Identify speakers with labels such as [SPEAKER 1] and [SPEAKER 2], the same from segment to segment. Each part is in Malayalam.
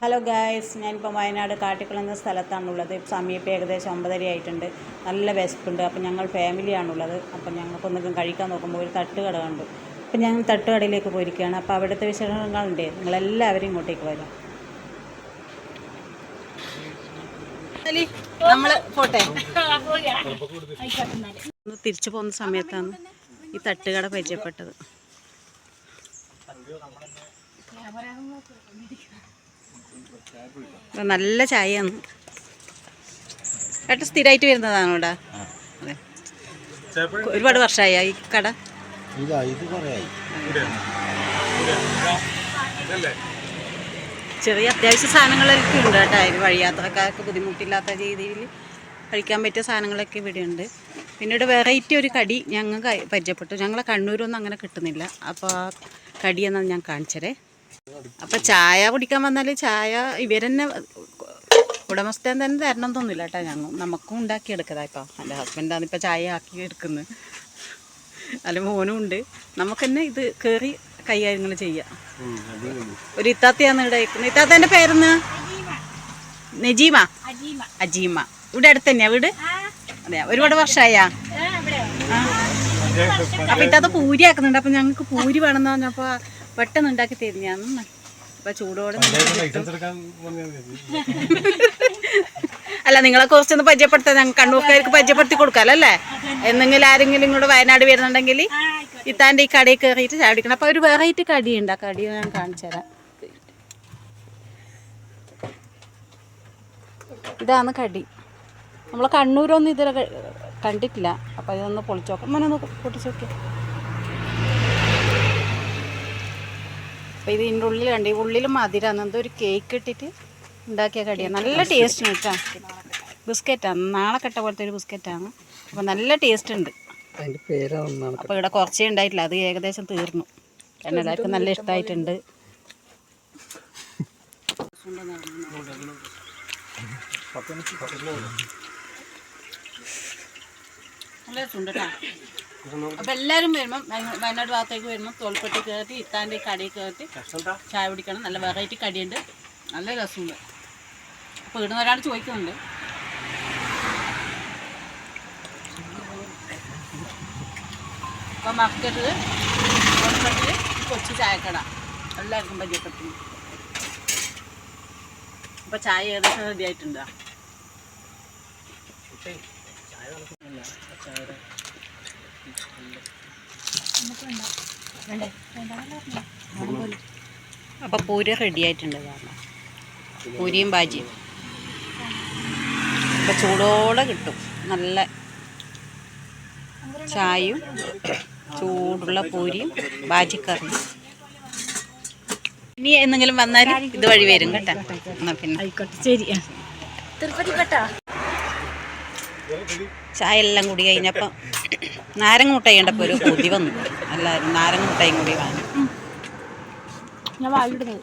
[SPEAKER 1] ഹലോ ഗായ്സ്, ഞാനിപ്പോൾ വയനാട് കാട്ടിക്കുളം എന്ന സ്ഥലത്താണുള്ളത്. സമയം ഇപ്പോൾ ഏകദേശം 9:30 ആയിട്ടുണ്ട്. നല്ല വിശപ്പുണ്ട്. അപ്പോൾ ഞങ്ങൾ ഫാമിലിയാണുള്ളത്. അപ്പം ഞങ്ങൾക്കൊന്നും കഴിക്കാൻ നോക്കുമ്പോൾ ഒരു തട്ടുകട കണ്ടു. അപ്പം ഞങ്ങൾ തട്ടുകടയിലേക്ക് പോയിരിക്കുകയാണ്. അപ്പോൾ അവിടുത്തെ വിശേഷങ്ങളുണ്ട്. നിങ്ങളെല്ലാവരും ഇങ്ങോട്ടേക്ക് വരാം. നമ്മൾ പോട്ടെ. തിരിച്ചു പോകുന്ന സമയത്താണ് ഈ തട്ടുകട പരിചയപ്പെട്ടത്. നല്ല ചായയാണ്. ഏട്ടൻ സ്ഥിരമായിട്ട് വരുന്നതാണോ ഇവിടെ? ഒരുപാട് വർഷമായ ഈ കട? ചെറിയ അത്യാവശ്യ സാധനങ്ങളൊക്കെ ഉണ്ട് കേട്ടോ. അതിന് വഴിയാത്രക്കാർക്ക് ബുദ്ധിമുട്ടില്ലാത്ത രീതിയിൽ കഴിക്കാൻ പറ്റിയ സാധനങ്ങളൊക്കെ ഇവിടെ ഉണ്ട്. പിന്നീട് വെറൈറ്റി ഒരു കടി ഞങ്ങൾക്ക് പരിചയപ്പെട്ടു. ഞങ്ങളെ കണ്ണൂരൊന്നും അങ്ങനെ കിട്ടുന്നില്ല. അപ്പോൾ ആ കടിയെന്നാണ് ഞാൻ കാണിച്ചതേ. അപ്പം ചായ കുടിക്കാൻ വന്നാൽ ചായ ഇവരെന്നെ ഉടമസ്ഥൻ തന്നെ തരണം തോന്നില്ല കേട്ടോ. നമുക്കും ഉണ്ടാക്കിയെടുക്കതാ. ഇപ്പോൾ എൻ്റെ ഹസ്ബൻഡാണ് ഇപ്പോൾ ചായ ആക്കി എടുക്കുന്നത്. അല്ല മോനും ഉണ്ട്. നമുക്ക് തന്നെ ഇത് കയറി കൈകാര്യങ്ങൾ ചെയ്യാം. ഒരു ഇത്താത്തയാണ് ഇവിടെ ഇരിക്കുന്നത്. ഇത്താത്തേൻ്റെ പേരെന്ന് നജീമ അജീമ. ഇവിടെ അടുത്ത് തന്നെയാ വീട്? അതെയാ. ഒരുപാട് വർഷമായാ? അപ്പം ഇത്താത്ത പൂരി ആക്കുന്നുണ്ട്. അപ്പം ഞങ്ങൾക്ക് പൂരി വേണമെന്ന് പറഞ്ഞപ്പോൾ പെട്ടെന്ന് ഉണ്ടാക്കി തരുന്നതാണ്. അപ്പം ചൂടോടെ അല്ല, നിങ്ങളെ കുറച്ചൊന്ന് പരിചയപ്പെടുത്താൻ ഞങ്ങൾ കണ്ണൂർക്കാർക്ക് പരിചയപ്പെടുത്തി കൊടുക്കാമല്ലോ അല്ലേ? എന്തെങ്കിലും ആരെങ്കിലും ഇങ്ങോട്ട് വയനാട് വരുന്നുണ്ടെങ്കിൽ ഇത്താൻ്റെ ഈ കടയിൽ കയറിയിട്ട് ചായ കുടിക്കണം. അപ്പോൾ ഒരു വെറൈറ്റി കടിയുണ്ട്. ആ കടി ഞാൻ കാണിച്ചു തരാം. ഇതാണ് കടി. നമ്മൾ കണ്ണൂരൊന്നും ഇതുവരെ കണ്ടിട്ടില്ല. അപ്പോൾ ഇതൊന്ന് പൊളിച്ചു നോക്കാം. മോനൊന്ന് പൊട്ടിച്ചു നോക്കി. അപ്പോൾ ഇത് ഇതിൻ്റെ ഉള്ളിൽ കണ്ടി. ഉള്ളിൽ മധുരമാണ്. എന്തോ ഒരു കേക്ക് ഇട്ടിട്ട് ഉണ്ടാക്കിയ കടിയാണ്. നല്ല ടേസ്റ്റാണ് കേട്ടോ. ബിസ്ക്കറ്റാണ്. നാളെ കെട്ട പോലത്തെ ഒരു ബിസ്ക്കറ്റാണ്. അപ്പോൾ നല്ല ടേസ്റ്റ് ഉണ്ട്. അപ്പോൾ ഇവിടെ കുറച്ചേ ഉണ്ടായിട്ടില്ല. അത് ഏകദേശം തീർന്നു. കാരണം എല്ലാവർക്കും നല്ല ഇഷ്ടമായിട്ടുണ്ട്. നല്ല രസമുണ്ട് കേട്ടോ. അപ്പം എല്ലാവരും വരുമ്പം വയനാട് ഭാഗത്തേക്ക് വരുമ്പോൾ തോൽപ്പെട്ടി കയറി ഇത്താൻ്റെ കടയിൽ കയറി ചായ കുടിക്കണം. നല്ല വെറൈറ്റി കടിയുണ്ട്. നല്ല രസമുണ്ട്. അപ്പോൾ ഇവിടുന്ന് ഒരാൾ ചോദിക്കുന്നുണ്ട്. അപ്പം മക്കത്ത് തോൽപ്പെട്ടി കൊച്ചു ചായക്കട എല്ലാവർക്കും പരിചയപ്പെട്ടു. അപ്പോൾ ചായ ഏകദേശം റെഡി ആയിട്ടുണ്ട്. അപ്പോൾ പൂരി റെഡി ആയിട്ടുണ്ട്. പൂരിയും ബാജിയും ഇപ്പം ചൂടോടെ കിട്ടും. നല്ല ചായയും ചൂടുള്ള പൂരിയും ബാജിക്കറിയും. ഇനി എന്തെങ്കിലും വന്നാൽ ഇതുവഴി വരും കേട്ടോ. എന്നാൽ പിന്നെ ആയിക്കോട്ടെ, ശരി. തിരുപ്പതി കേട്ടോ. ചായ എല്ലാം കൂടി കഴിഞ്ഞപ്പം നാരങ്ങ മുട്ടായി കണ്ടപ്പോൾ ഒരു കൊതി വന്നു. എല്ലാവരും നാരങ്ങ മുട്ടായും കൂടി വാങ്ങി. ഞാൻ വാങ്ങിടുന്നത്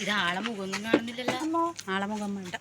[SPEAKER 1] ഇത് ആളെ മുഖമൊന്നും കാണുന്നില്ലല്ലോ. ആളെ മുഖം വേണ്ട.